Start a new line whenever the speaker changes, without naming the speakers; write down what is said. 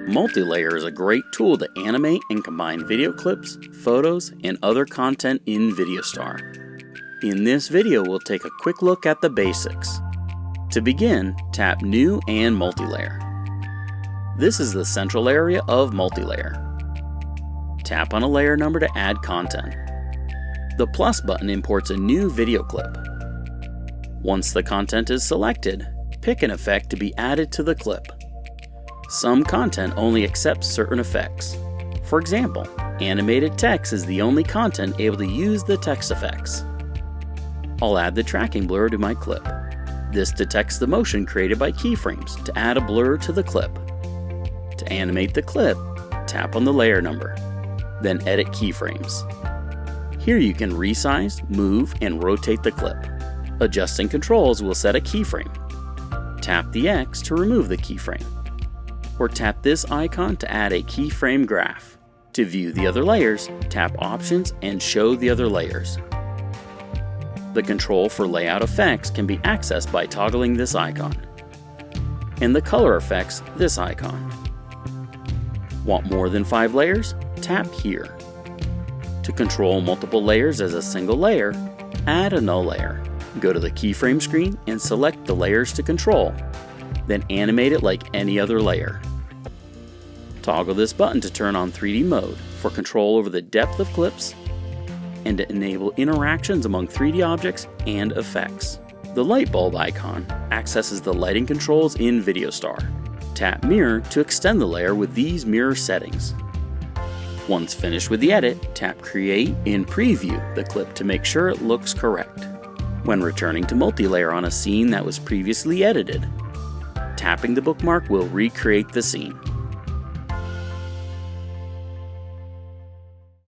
Multilayer is a great tool to animate and combine video clips, photos, and other content in VideoStar. In this video, we'll take a quick look at the basics. To begin, tap New and Multilayer. This is the central area of Multilayer. Tap on a layer number to add content. The plus button imports a new video clip. Once the content is selected, pick an effect to be added to the clip. Some content only accepts certain effects. For example, animated text is the only content able to use the text effects. I'll add the tracking blur to my clip. This detects the motion created by keyframes to add a blur to the clip. To animate the clip, tap on the layer number, then edit keyframes. Here you can resize, move, and rotate the clip. Adjusting controls will set a keyframe. Tap the X to remove the keyframe, or tap this icon to add a keyframe graph. To view the other layers, tap Options and Show the other layers. The control for layout effects can be accessed by toggling this icon, and the color effects this icon. Want more than 5 layers? Tap here. To control multiple layers as a single layer, add a null layer. Go to the keyframe screen and select the layers to control, then animate it like any other layer. Toggle this button to turn on 3D mode for control over the depth of clips and to enable interactions among 3D objects and effects. The light bulb icon accesses the lighting controls in VideoStar. Tap Mirror to extend the layer with these mirror settings. Once finished with the edit, tap Create and preview the clip to make sure it looks correct. When returning to multilayer on a scene that was previously edited, tapping the bookmark will recreate the scene.